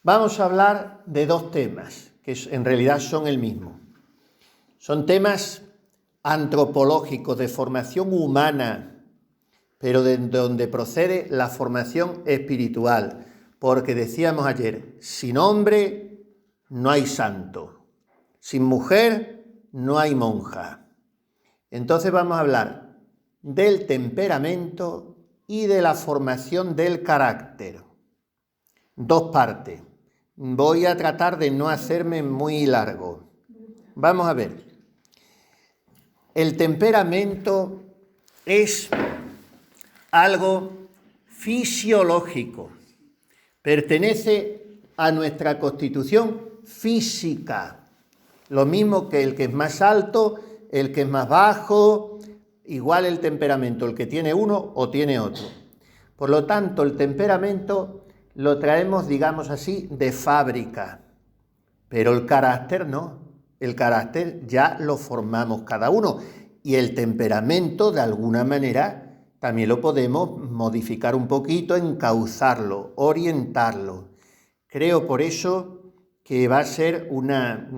Vamos a hablar de dos temas que en realidad son el mismo. Son temas antropológicos de formación humana, pero de donde procede la formación espiritual. Porque decíamos ayer, sin hombre no hay santo, sin mujer no hay monja. Entonces vamos a hablar del temperamento y de la formación del carácter. Dos partes. Voy a tratar de no hacerme muy largo. Vamos a ver. El temperamento es algo fisiológico. Pertenece a nuestra constitución física. Lo mismo que el que es más alto, el que es más bajo, igual el temperamento, el que tiene uno o tiene otro. Por lo tanto, el temperamento lo traemos, digamos así, de fábrica. Pero el carácter no. El carácter ya lo formamos cada uno. Y el temperamento, de alguna manera, también lo podemos modificar un poquito, encauzarlo, orientarlo. Creo por eso que va a ser una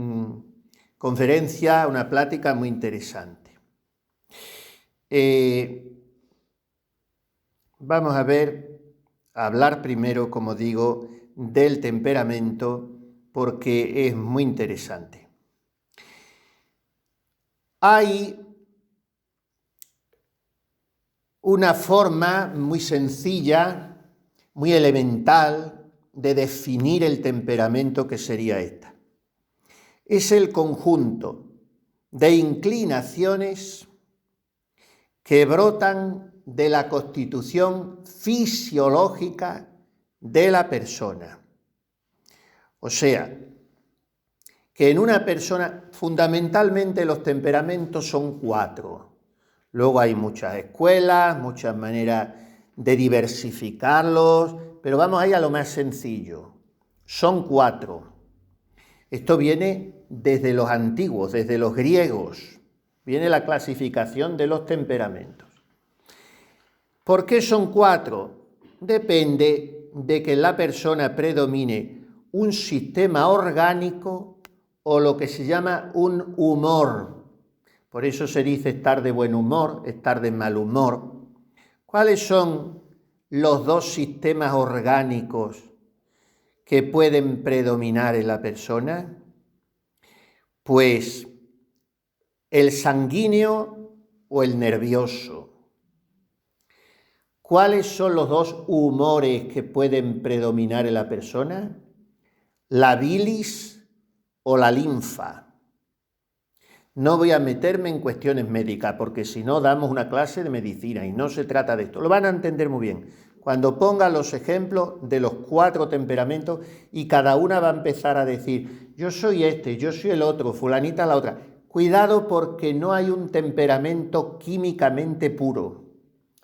conferencia, una plática muy interesante. Vamos a hablar primero, como digo, del temperamento, porque es muy interesante. Hay una forma muy sencilla, muy elemental, de definir el temperamento, que sería esta. Es el conjunto de inclinaciones que brotan de la constitución fisiológica de la persona. O sea, que en una persona, fundamentalmente los temperamentos son 4. Luego hay muchas escuelas, muchas maneras de diversificarlos, pero vamos ahí a lo más sencillo. Son 4. Esto viene desde los antiguos, desde los griegos. Viene la clasificación de los temperamentos. ¿Por qué son 4? Depende de que en la persona predomine un sistema orgánico o lo que se llama un humor. Por eso se dice estar de buen humor, estar de mal humor. ¿Cuáles son los dos sistemas orgánicos que pueden predominar en la persona? Pues el sanguíneo o el nervioso. ¿Cuáles son los dos humores que pueden predominar en la persona? La bilis o la linfa. No voy a meterme en cuestiones médicas, porque si no damos una clase de medicina y no se trata de esto. Lo van a entender muy bien cuando ponga los ejemplos de los 4 temperamentos y cada una va a empezar a decir, yo soy este, yo soy el otro, fulanita la otra. Cuidado, porque no hay un temperamento químicamente puro.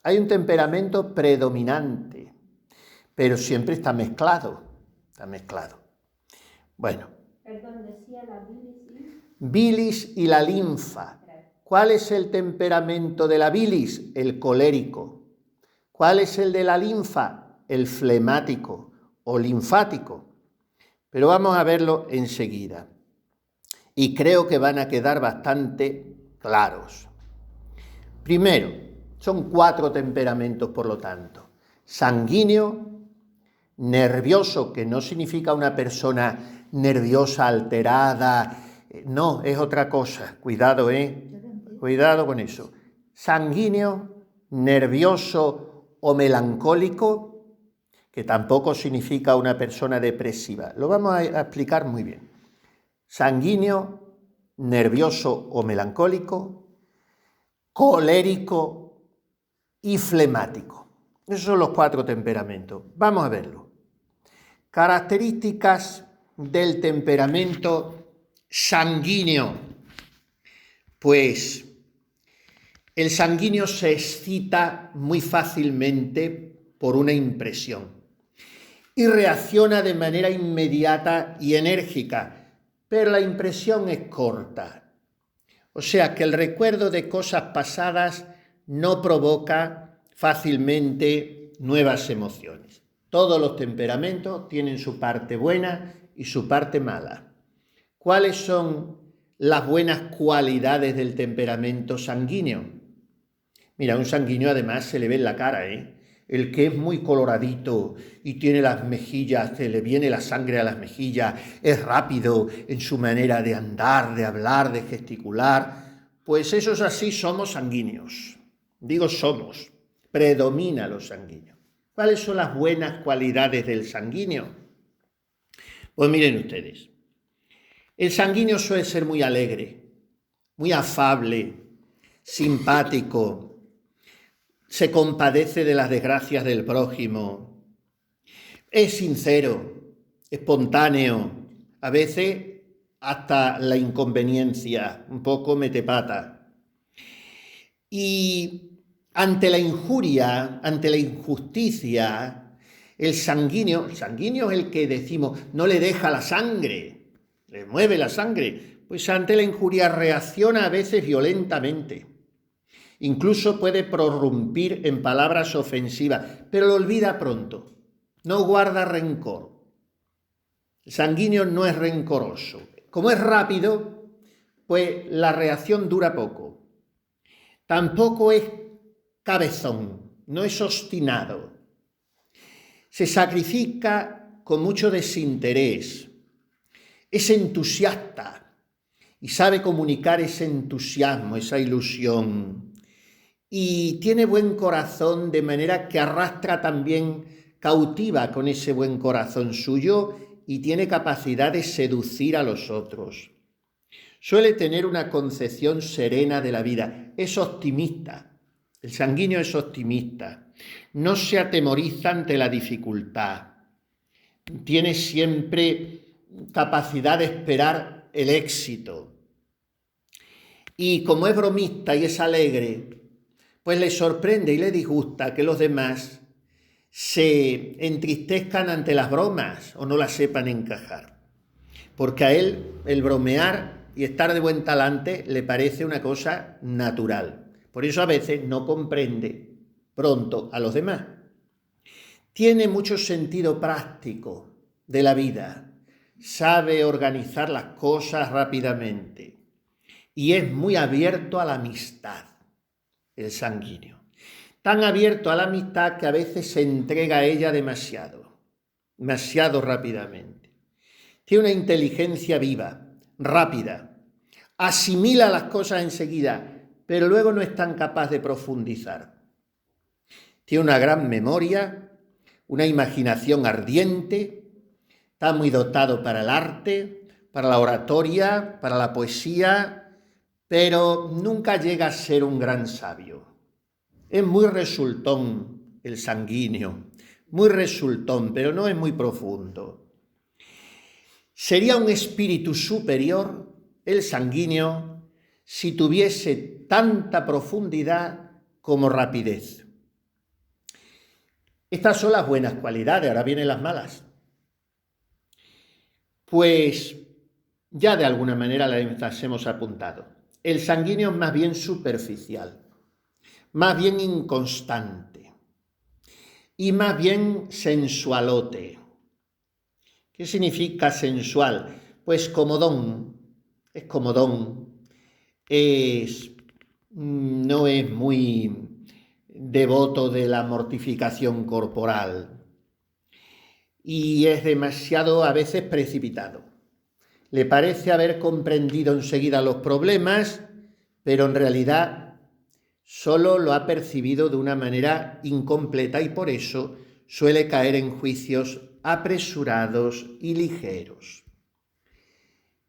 Hay un temperamento predominante, pero siempre está mezclado. Está mezclado. Bueno. Perdón, decía la bilis y... Bilis y la linfa. ¿Cuál es el temperamento de la bilis? El colérico. ¿Cuál es el de la linfa? El flemático o linfático. Pero vamos a verlo enseguida. Y creo que van a quedar bastante claros. Primero, son 4 temperamentos, por lo tanto. Sanguíneo, nervioso, que no significa una persona nerviosa, alterada. No, es otra cosa. Cuidado, Cuidado con eso. Sanguíneo, nervioso o melancólico, que tampoco significa una persona depresiva. Lo vamos a explicar muy bien. Sanguíneo, nervioso o melancólico, colérico y flemático. Esos son los 4 temperamentos. Vamos a verlo. Características del temperamento sanguíneo. Pues el sanguíneo se excita muy fácilmente por una impresión y reacciona de manera inmediata y enérgica, pero la impresión es corta. O sea que el recuerdo de cosas pasadas no provoca fácilmente nuevas emociones. Todos los temperamentos tienen su parte buena y su parte mala. ¿Cuáles son las buenas cualidades del temperamento sanguíneo? Mira, un sanguíneo además se le ve en la cara, El que es muy coloradito y tiene las mejillas, se le viene la sangre a las mejillas, es rápido en su manera de andar, de hablar, de gesticular, pues esos así somos sanguíneos. Digo somos, predomina los sanguíneos. ¿Cuáles son las buenas cualidades del sanguíneo? Pues miren ustedes, el sanguíneo suele ser muy alegre, muy afable, simpático, se compadece de las desgracias del prójimo, es sincero, espontáneo, a veces hasta la inconveniencia, un poco mete pata. Y ante la injuria, ante la injusticia, el sanguíneo es el que decimos no le deja la sangre, le mueve la sangre, pues ante la injuria reacciona a veces violentamente. Incluso puede prorrumpir en palabras ofensivas, pero lo olvida pronto, no guarda rencor. El sanguíneo no es rencoroso. Como es rápido, pues la reacción dura poco. Tampoco es cabezón, no es obstinado. Se sacrifica con mucho desinterés, es entusiasta y sabe comunicar ese entusiasmo, esa ilusión. Y tiene buen corazón, de manera que arrastra también, cautiva con ese buen corazón suyo y tiene capacidad de seducir a los otros. Suele tener una concepción serena de la vida, es optimista. El sanguíneo es optimista, no se atemoriza ante la dificultad, tiene siempre capacidad de esperar el éxito. Y como es bromista y es alegre, pues le sorprende y le disgusta que los demás se entristezcan ante las bromas o no las sepan encajar. Porque a él el bromear y estar de buen talante le parece una cosa natural. Por eso a veces no comprende pronto a los demás. Tiene mucho sentido práctico de la vida, sabe organizar las cosas rápidamente y es muy abierto a la amistad. El sanguíneo, tan abierto a la amistad que a veces se entrega a ella demasiado rápidamente. Tiene una inteligencia viva, rápida, asimila las cosas enseguida, pero luego no es tan capaz de profundizar. Tiene una gran memoria, una imaginación ardiente, está muy dotado para el arte, para la oratoria, para la poesía, pero nunca llega a ser un gran sabio. Es muy resultón el sanguíneo, muy resultón, pero no es muy profundo. Sería un espíritu superior el sanguíneo si tuviese tanta profundidad como rapidez. Estas son las buenas cualidades, ahora vienen las malas. Pues ya de alguna manera las hemos apuntado. El sanguíneo es más bien superficial, más bien inconstante y más bien sensualote. ¿Qué significa sensual? Pues comodón, es comodón, no es muy devoto de la mortificación corporal y es demasiado a veces precipitado. Le parece haber comprendido enseguida los problemas, pero en realidad solo lo ha percibido de una manera incompleta y por eso suele caer en juicios apresurados y ligeros.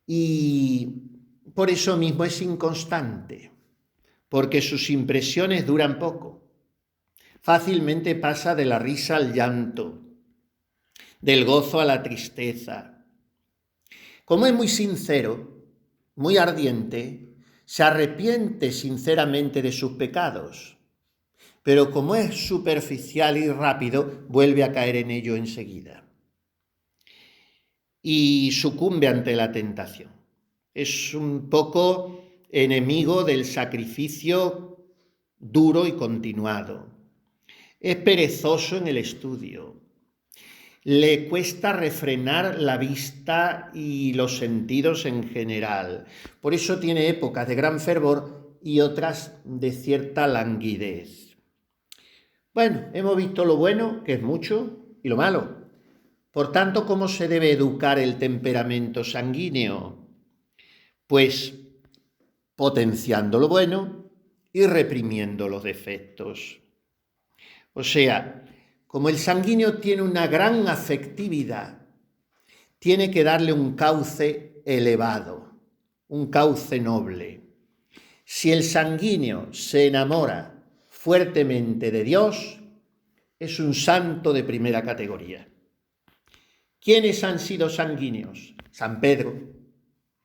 Y por eso mismo es inconstante, porque sus impresiones duran poco. Fácilmente pasa de la risa al llanto, del gozo a la tristeza. Como es muy sincero, muy ardiente, se arrepiente sinceramente de sus pecados, pero como es superficial y rápido, vuelve a caer en ello enseguida y sucumbe ante la tentación. Es un poco enemigo del sacrificio duro y continuado. Es perezoso en el estudio. le cuesta refrenar la vista y los sentidos en general. Por eso tiene épocas de gran fervor y otras de cierta languidez. Bueno, hemos visto lo bueno, que es mucho, y lo malo. Por tanto, ¿cómo se debe educar el temperamento sanguíneo? Pues potenciando lo bueno y reprimiendo los defectos. O sea, como el sanguíneo tiene una gran afectividad, tiene que darle un cauce elevado, un cauce noble. Si el sanguíneo se enamora fuertemente de Dios, es un santo de primera categoría. ¿Quiénes han sido sanguíneos? San Pedro.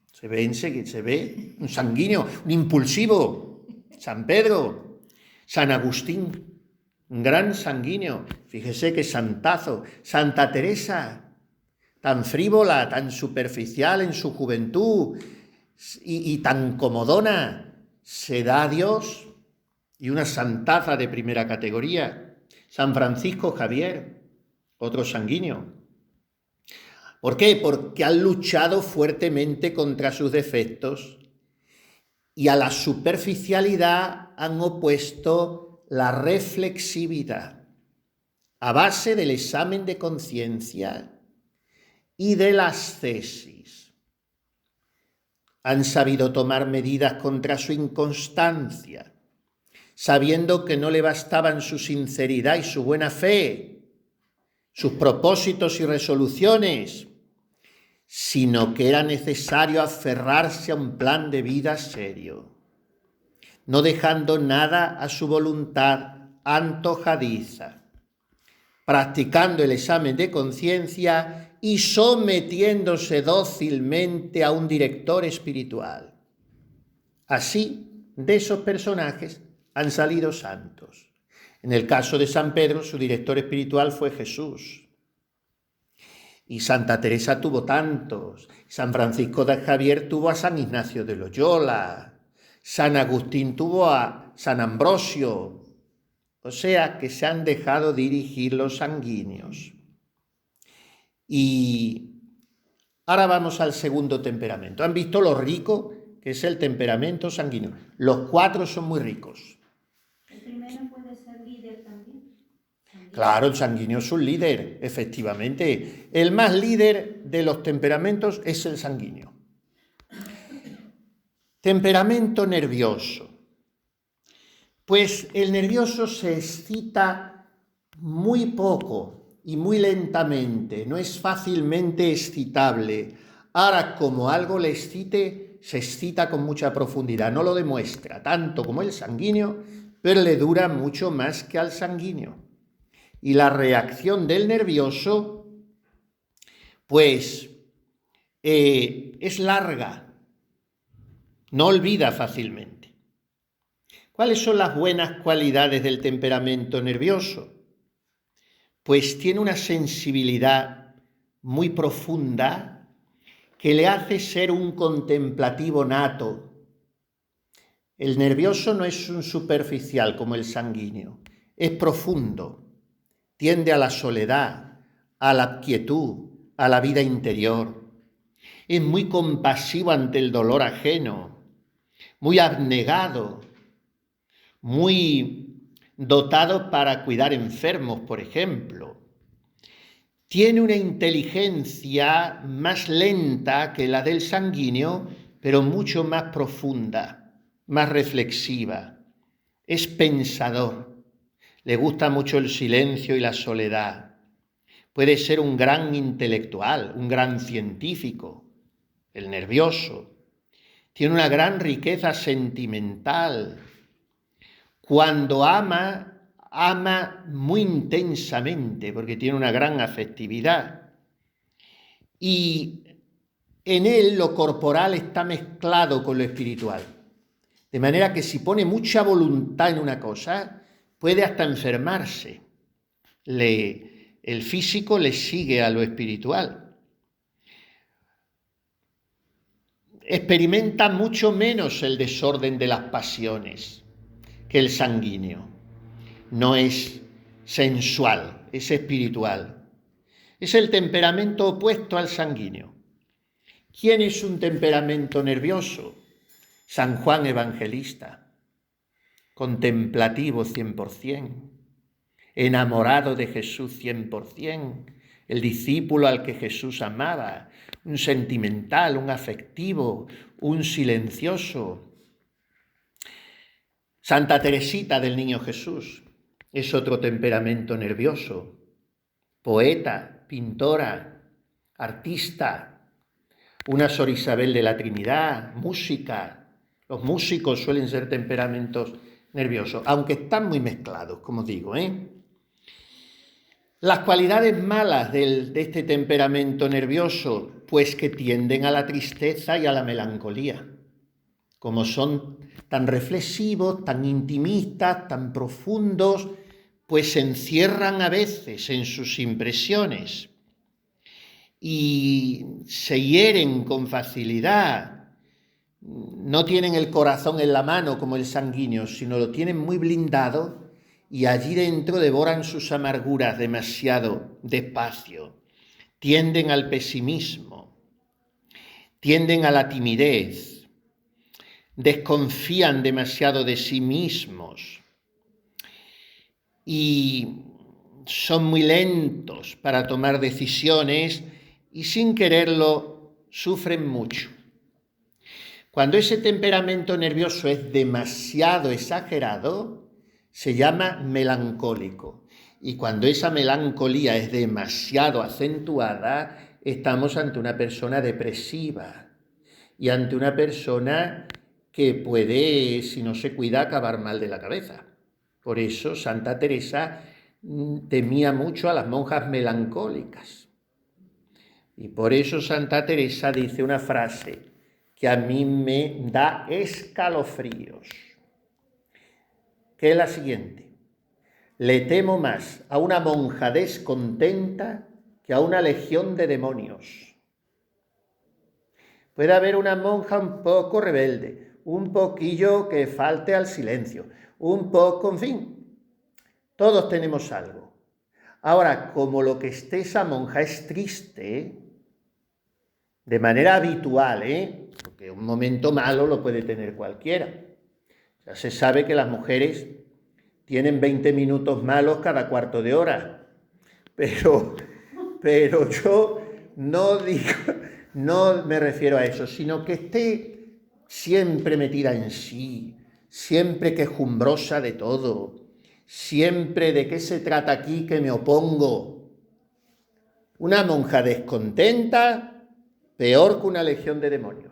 Se ve un sanguíneo, un impulsivo. San Pedro. San Agustín. Un gran sanguíneo, fíjese qué santazo. Santa Teresa, tan frívola, tan superficial en su juventud y tan comodona, se da a Dios, y una santaza de primera categoría. San Francisco Javier, otro sanguíneo. ¿Por qué? Porque han luchado fuertemente contra sus defectos y a la superficialidad han opuesto la reflexividad a base del examen de conciencia y de la ascesis. Han sabido tomar medidas contra su inconstancia, sabiendo que no le bastaban su sinceridad y su buena fe, sus propósitos y resoluciones, sino que era necesario aferrarse a un plan de vida serio, no dejando nada a su voluntad antojadiza, practicando el examen de conciencia y sometiéndose dócilmente a un director espiritual. Así, de esos personajes han salido santos. En el caso de San Pedro, su director espiritual fue Jesús. Y Santa Teresa tuvo tantos. San Francisco de Javier tuvo a San Ignacio de Loyola. San Agustín tuvo a San Ambrosio. O sea, que se han dejado dirigir los sanguíneos. Y ahora vamos al segundo temperamento. ¿Han visto lo rico que es el temperamento sanguíneo? Los 4 son muy ricos. ¿El primero puede ser líder también? Claro, el sanguíneo es un líder, efectivamente. El más líder de los temperamentos es el sanguíneo. Temperamento nervioso. Pues el nervioso se excita muy poco y muy lentamente, no es fácilmente excitable. Ahora, como algo le excite, se excita con mucha profundidad, no lo demuestra tanto como el sanguíneo, pero le dura mucho más que al sanguíneo. Y la reacción del nervioso, pues, es larga, no olvida fácilmente. ¿Cuáles son las buenas cualidades del temperamento nervioso? Pues tiene una sensibilidad muy profunda que le hace ser un contemplativo nato. El nervioso no es un superficial como el sanguíneo, es profundo, tiende a la soledad, a la quietud, a la vida interior. Es muy compasivo ante el dolor ajeno, muy abnegado, muy dotado para cuidar enfermos, por ejemplo. Tiene una inteligencia más lenta que la del sanguíneo, pero mucho más profunda, más reflexiva. Es pensador, le gusta mucho el silencio y la soledad. Puede ser un gran intelectual, un gran científico, el nervioso. Tiene una gran riqueza sentimental. Cuando ama muy intensamente porque tiene una gran afectividad. Y en él lo corporal está mezclado con lo espiritual. De manera que si pone mucha voluntad en una cosa, puede hasta enfermarse. El físico le sigue a lo espiritual. Experimenta mucho menos el desorden de las pasiones que el sanguíneo. No es sensual, es espiritual. Es el temperamento opuesto al sanguíneo. ¿Quién es un temperamento nervioso? San Juan Evangelista, contemplativo 100%, enamorado de Jesús 100%, el discípulo al que Jesús amaba, un sentimental, un afectivo, un silencioso. Santa Teresita del Niño Jesús es otro temperamento nervioso, poeta, pintora, artista, una Sor Isabel de la Trinidad, música. Los músicos suelen ser temperamentos nerviosos, aunque están muy mezclados, como digo, Las cualidades malas de este temperamento nervioso, pues que tienden a la tristeza y a la melancolía. Como son tan reflexivos, tan intimistas, tan profundos, pues se encierran a veces en sus impresiones y se hieren con facilidad. No tienen el corazón en la mano como el sanguíneo, sino lo tienen muy blindado y allí dentro devoran sus amarguras demasiado despacio. Tienden al pesimismo, tienden a la timidez, desconfían demasiado de sí mismos y son muy lentos para tomar decisiones y sin quererlo sufren mucho. Cuando ese temperamento nervioso es demasiado exagerado, se llama melancólico. Y cuando esa melancolía es demasiado acentuada, estamos ante una persona depresiva y ante una persona que puede, si no se cuida, acabar mal de la cabeza. Por eso Santa Teresa temía mucho a las monjas melancólicas. Y por eso Santa Teresa dice una frase que a mí me da escalofríos, que es la siguiente: le temo más a una monja descontenta que a una legión de demonios. Puede haber una monja un poco rebelde, un poquillo que falte al silencio, un poco, en fin, todos tenemos algo. Ahora, como lo que esté esa monja es triste, de manera habitual, porque un momento malo lo puede tener cualquiera. Ya se sabe que las mujeres tienen 20 minutos malos cada cuarto de hora, pero yo no me refiero a eso, sino que esté siempre metida en sí, siempre quejumbrosa de todo, siempre de qué se trata aquí que me opongo. Una monja descontenta, peor que una legión de demonios.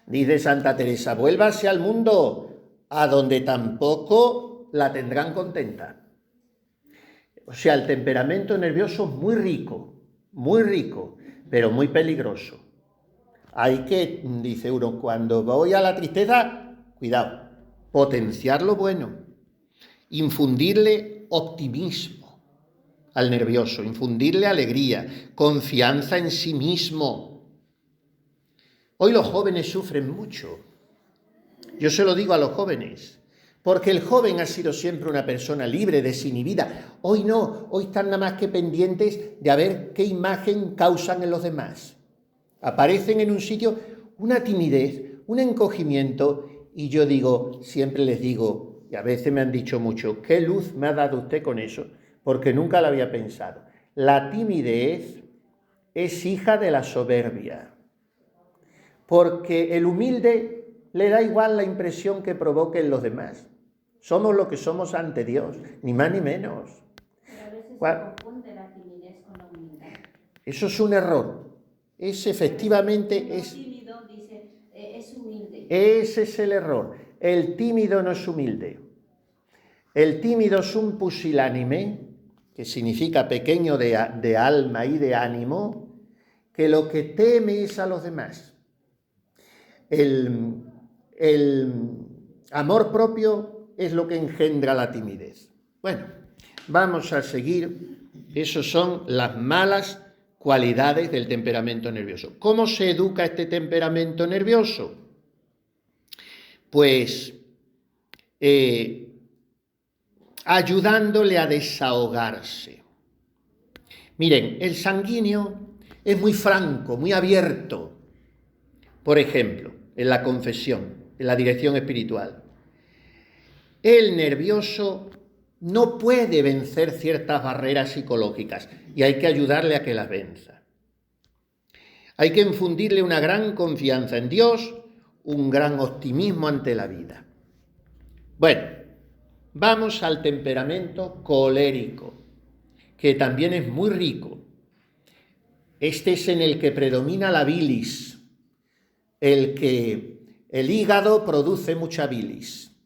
Dice Santa Teresa, vuélvase al mundo a donde tampoco la tendrán contenta. O sea, el temperamento nervioso es muy rico, pero muy peligroso. Hay que, dice uno, cuando voy a la tristeza, cuidado, potenciar lo bueno, infundirle optimismo al nervioso, infundirle alegría, confianza en sí mismo. Hoy los jóvenes sufren mucho. Yo se lo digo a los jóvenes, porque el joven ha sido siempre una persona libre, desinhibida. Hoy no, hoy están nada más que pendientes de a ver qué imagen causan en los demás. Aparecen en un sitio una timidez, un encogimiento, y yo digo, siempre les digo, y a veces me han dicho mucho, ¿qué luz me ha dado usted con eso? Porque nunca lo había pensado. La timidez es hija de la soberbia, porque el humilde le da igual la impresión que provoquen los demás. Somos lo que somos ante Dios, ni más ni menos. Pero a veces se confunde la timidez con la humildad. Eso es un error. Efectivamente es... tímido dice, es humilde. Ese es el error. El tímido no es humilde. El tímido es un pusilánime, que significa pequeño de alma y de ánimo, que lo que teme es a los demás. El amor propio es lo que engendra la timidez. Bueno, vamos a seguir. Esas son las malas cualidades del temperamento nervioso. ¿Cómo se educa este temperamento nervioso? Pues ayudándole a desahogarse, Miren, el sanguíneo es muy franco, muy abierto. Por ejemplo, en la confesión, en la dirección espiritual. El nervioso no puede vencer ciertas barreras psicológicas y hay que ayudarle a que las venza. Hay que infundirle una gran confianza en Dios, un gran optimismo ante la vida. Bueno, vamos al temperamento colérico, que también es muy rico. Este es en el que predomina la bilis, el hígado produce mucha bilis.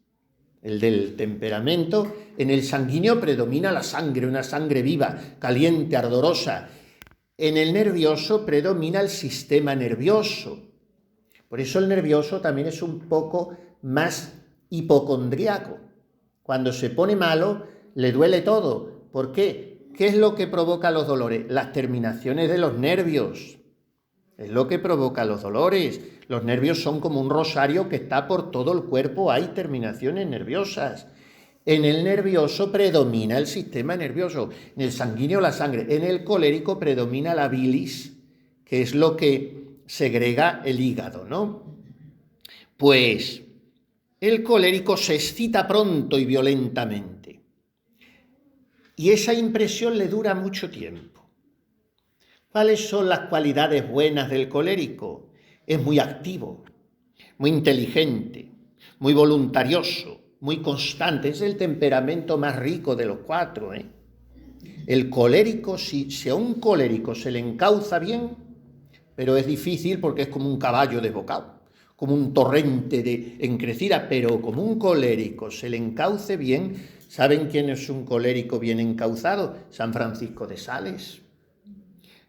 El del temperamento, en el sanguíneo predomina la sangre, una sangre viva, caliente, ardorosa. En el nervioso predomina el sistema nervioso. Por eso el nervioso también es un poco más hipocondríaco. Cuando se pone malo, le duele todo. ¿Por qué? ¿Qué es lo que provoca los dolores? Las terminaciones de los nervios. Es lo que provoca los dolores. Los nervios son como un rosario que está por todo el cuerpo, hay terminaciones nerviosas. En el nervioso predomina el sistema nervioso, en el sanguíneo la sangre, en el colérico predomina la bilis, que es lo que segrega el hígado, ¿no? Pues el colérico se excita pronto y violentamente. Y esa impresión le dura mucho tiempo. ¿Cuáles son las cualidades buenas del colérico? Es muy activo, muy inteligente, muy voluntarioso, muy constante. Es el temperamento más rico de los cuatro, ¿eh? El colérico, si a un colérico se le encauza bien, pero es difícil porque es como un caballo desbocado, como un torrente en crecida, pero como un colérico se le encauce bien. ¿Saben quién es un colérico bien encauzado? San Francisco de Sales.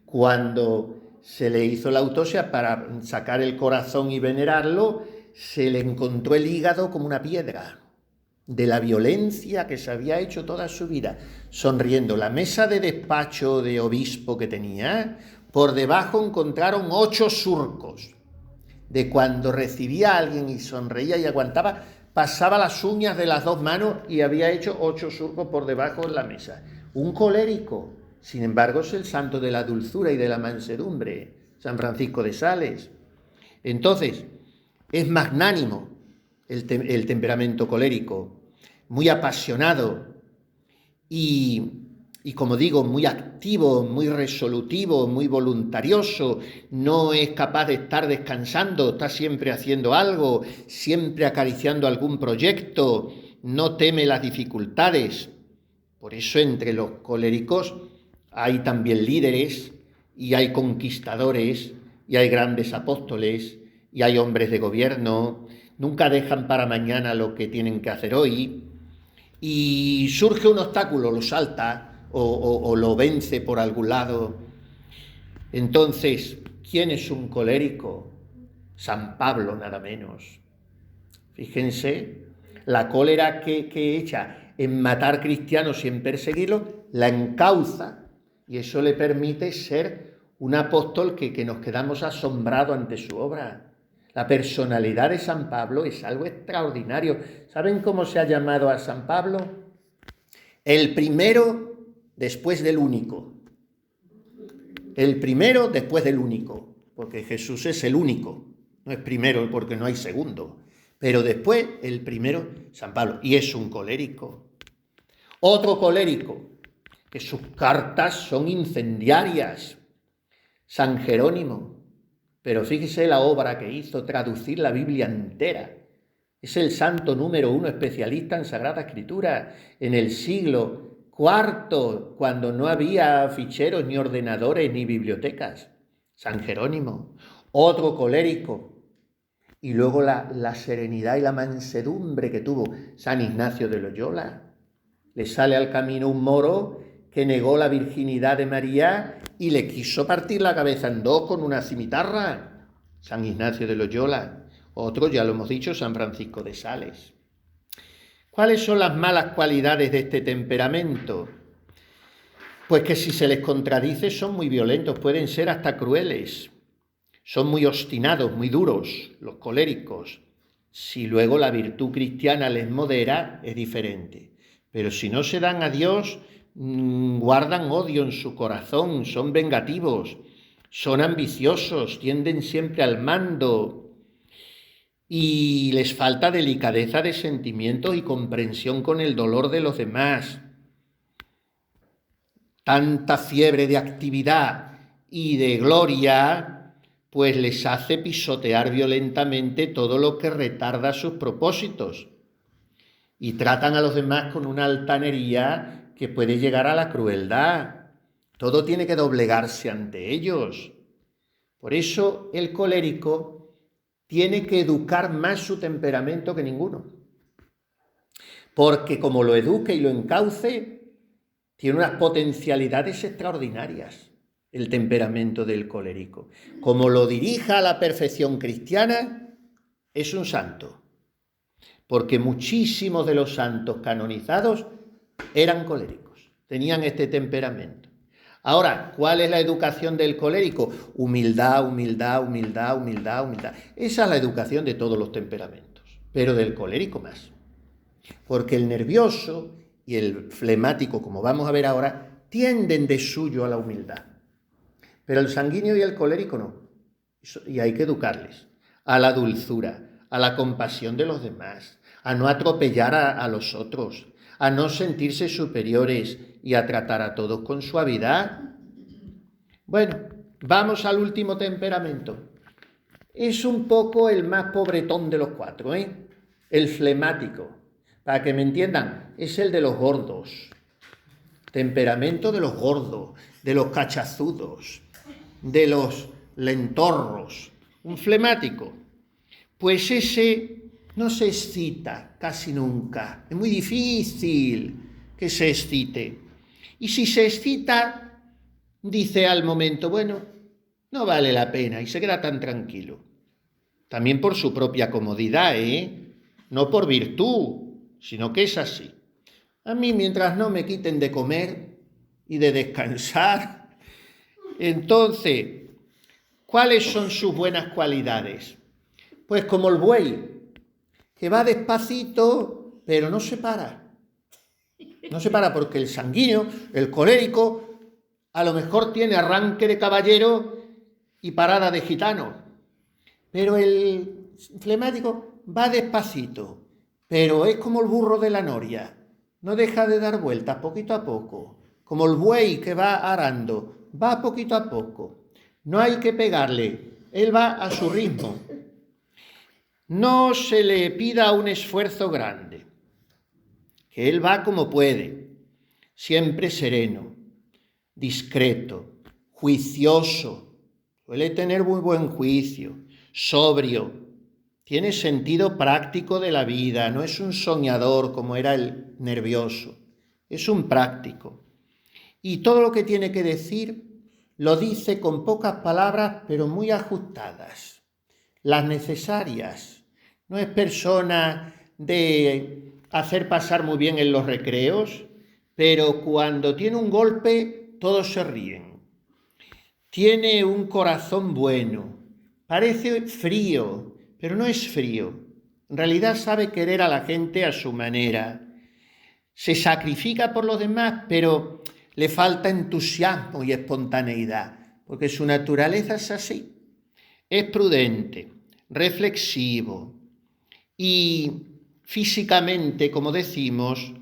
Cuando se le hizo la autopsia para sacar el corazón y venerarlo, se le encontró el hígado como una piedra, de la violencia que se había hecho toda su vida, sonriendo. La mesa de despacho de obispo que tenía, por debajo encontraron 8 surcos, de cuando recibía a alguien y sonreía y aguantaba, pasaba las uñas de las 2 manos y había hecho 8 surcos por debajo en la mesa. Un colérico. Sin embargo, es el santo de la dulzura y de la mansedumbre, San Francisco de Sales. Entonces, es magnánimo el temperamento colérico, muy apasionado y, como digo, muy activo, muy resolutivo, muy voluntarioso. No es capaz de estar descansando, está siempre haciendo algo, siempre acariciando algún proyecto, no teme las dificultades. Por eso entre los coléricos hay también líderes, y hay conquistadores, y hay grandes apóstoles, y hay hombres de gobierno. Nunca dejan para mañana lo que tienen que hacer hoy. Y surge un obstáculo, lo salta o lo vence por algún lado. Entonces, ¿quién es un colérico? San Pablo, nada menos. Fíjense, la cólera que echa en matar cristianos y en perseguirlos, la encauza. Y eso le permite ser un apóstol que nos quedamos asombrados ante su obra. La personalidad de San Pablo es algo extraordinario. ¿Saben cómo se ha llamado a San Pablo? El primero después del único. El primero después del único, porque Jesús es el único. No es primero porque no hay segundo. Pero después, el primero, San Pablo. Y es un colérico. Otro colérico, que sus cartas son incendiarias, San Jerónimo. Pero fíjese la obra que hizo, traducir la Biblia entera. Es el santo número 1 especialista en Sagrada Escritura en el siglo IV, cuando no había ficheros, ni ordenadores, ni bibliotecas. San Jerónimo. Otro colérico. Y luego la serenidad y la mansedumbre que tuvo San Ignacio de Loyola. Le sale al camino un moro que negó la virginidad de María y le quiso partir la cabeza en 2 con una cimitarra. San Ignacio de Loyola. Otro, ya lo hemos dicho, San Francisco de Sales. ¿Cuáles son las malas cualidades de este temperamento? Pues que si se les contradice son muy violentos, pueden ser hasta crueles. Son muy obstinados, muy duros, los coléricos. Si luego la virtud cristiana les modera, es diferente. Pero si no se dan a Dios, guardan odio en su corazón, son vengativos, son ambiciosos, tienden siempre al mando y les falta delicadeza de sentimientos y comprensión con el dolor de los demás. Tanta fiebre de actividad y de gloria, pues les hace pisotear violentamente todo lo que retarda sus propósitos y tratan a los demás con una altanería que puede llegar a la crueldad. Todo tiene que doblegarse ante ellos. Por eso el colérico tiene que educar más su temperamento que ninguno. Porque como lo eduque y lo encauce, tiene unas potencialidades extraordinarias el temperamento del colérico. Como lo dirija a la perfección cristiana, es un santo. Porque muchísimos de los santos canonizados eran coléricos, tenían este temperamento. Ahora, ¿cuál es la educación del colérico? Humildad, humildad, humildad, humildad, humildad. Esa es la educación de todos los temperamentos, pero del colérico más. Porque el nervioso y el flemático, como vamos a ver ahora, tienden de suyo a la humildad. Pero el sanguíneo y el colérico no. Y hay que educarles a la dulzura, a la compasión de los demás, a no atropellar a los otros, a no sentirse superiores y a tratar a todos con suavidad. Bueno, vamos al último temperamento. Es un poco el más pobretón de los cuatro, el flemático. Para que me entiendan, es el de los gordos. Temperamento de los gordos, de los cachazudos, de los lentorros. Un flemático. Pues ese no se excita casi nunca. Es muy difícil que se excite. Y si se excita, dice al momento, bueno, no vale la pena y se queda tan tranquilo. También por su propia comodidad, no por virtud, sino que es así. A mí, mientras no me quiten de comer y de descansar, entonces, ¿cuáles son sus buenas cualidades? Pues como el buey, que va despacito, pero no se para. No se para porque el sanguíneo, el colérico, a lo mejor tiene arranque de caballero y parada de gitano. Pero el flemático va despacito, pero es como el burro de la noria. No deja de dar vueltas poquito a poco. Como el buey que va arando, va poquito a poco. No hay que pegarle, él va a su ritmo. No se le pida un esfuerzo grande, que él va como puede, siempre sereno, discreto, juicioso, suele tener muy buen juicio, sobrio, tiene sentido práctico de la vida, no es un soñador como era el nervioso, es un práctico. Y todo lo que tiene que decir lo dice con pocas palabras, pero muy ajustadas, las necesarias. No es persona de hacer pasar muy bien en los recreos, pero cuando tiene un golpe, todos se ríen. Tiene un corazón bueno, parece frío, pero no es frío. En realidad sabe querer a la gente a su manera. Se sacrifica por los demás, pero le falta entusiasmo y espontaneidad, porque su naturaleza es así. Es prudente, reflexivo y físicamente, como decimos,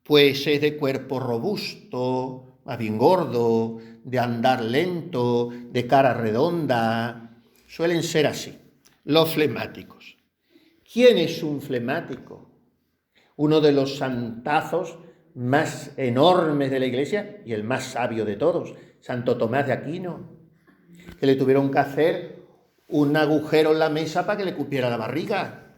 pues es de cuerpo robusto, más bien gordo, de andar lento, de cara redonda. Suelen ser así, los flemáticos. ¿Quién es un flemático? Uno de los santazos más enormes de la Iglesia y el más sabio de todos, Santo Tomás de Aquino, que le tuvieron que hacer un agujero en la mesa para que le cupiera la barriga.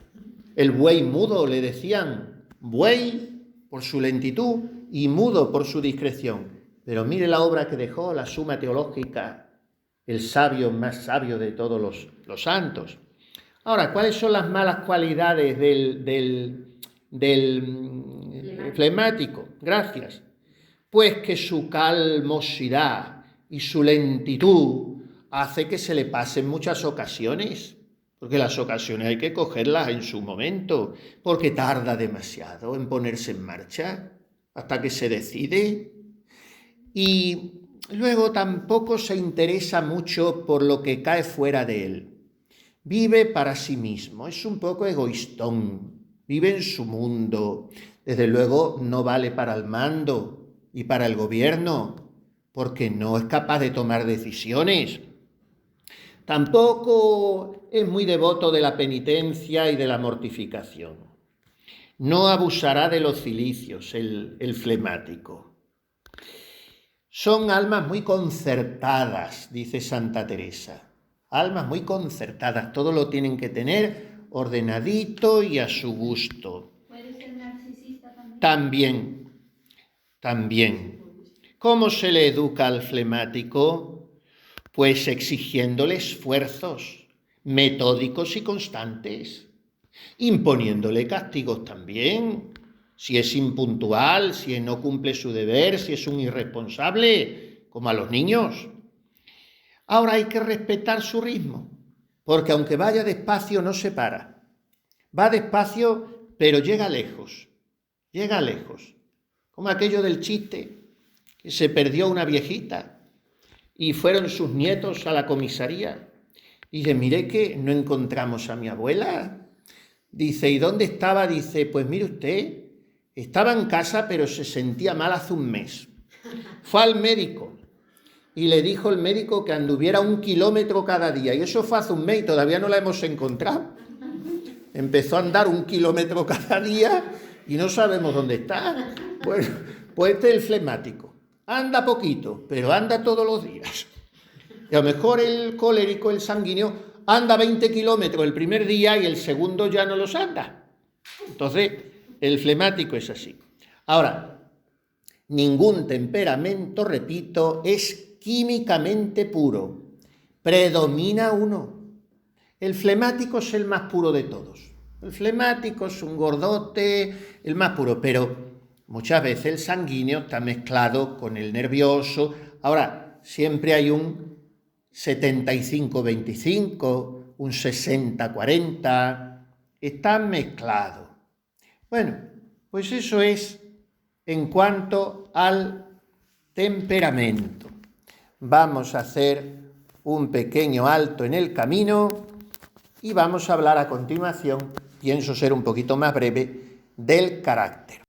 El buey mudo, le decían, buey por su lentitud y mudo por su discreción. Pero mire la obra que dejó, la Suma Teológica, el sabio más sabio de todos los santos. Ahora, ¿cuáles son las malas cualidades del flemático? Gracias. Pues que su calmosidad y su lentitud hace que se le pasen muchas ocasiones, porque las ocasiones hay que cogerlas en su momento, porque tarda demasiado en ponerse en marcha hasta que se decide. y luego tampoco se interesa mucho por lo que cae fuera de él. Vive para sí mismo, es un poco egoístón, vive en su mundo. Desde luego no vale para el mando y para el gobierno, porque no es capaz de tomar decisiones. Tampoco es muy devoto de la penitencia y de la mortificación. No abusará de los cilicios, el flemático. Son almas muy concertadas, dice Santa Teresa. Almas muy concertadas, todo lo tienen que tener ordenadito y a su gusto. ¿Puede ser narcisista también? También. ¿Cómo se le educa al flemático? Pues exigiéndole esfuerzos metódicos y constantes, imponiéndole castigos también. Si es impuntual, si no cumple su deber, si es un irresponsable, como a los niños. Ahora hay que respetar su ritmo, porque aunque vaya despacio no se para. Va despacio, pero llega lejos, como aquello del chiste, que se perdió una viejita y fueron sus nietos a la comisaría. Y dice, mire que no encontramos a mi abuela. Dice, ¿y dónde estaba? Dice, pues mire usted, estaba en casa pero se sentía mal hace un mes. Fue al médico y le dijo el médico que anduviera 1 kilómetro cada día. Y eso fue hace un mes y todavía no la hemos encontrado. Empezó a andar 1 kilómetro cada día y no sabemos dónde está. Bueno, pues este es el flemático. Anda poquito, pero anda todos los días. Y a lo mejor el colérico, el sanguíneo, anda 20 kilómetros el primer día y el segundo ya no los anda. Entonces, el flemático es así. Ahora, ningún temperamento, repito, es químicamente puro. Predomina uno. El flemático es el más puro de todos. El flemático es un gordote, el más puro, pero muchas veces el sanguíneo está mezclado con el nervioso. Ahora, siempre hay un 75-25, un 60-40, están mezclados. Bueno, pues eso es en cuanto al temperamento. Vamos a hacer un pequeño alto en el camino y vamos a hablar a continuación, pienso ser un poquito más breve, del carácter.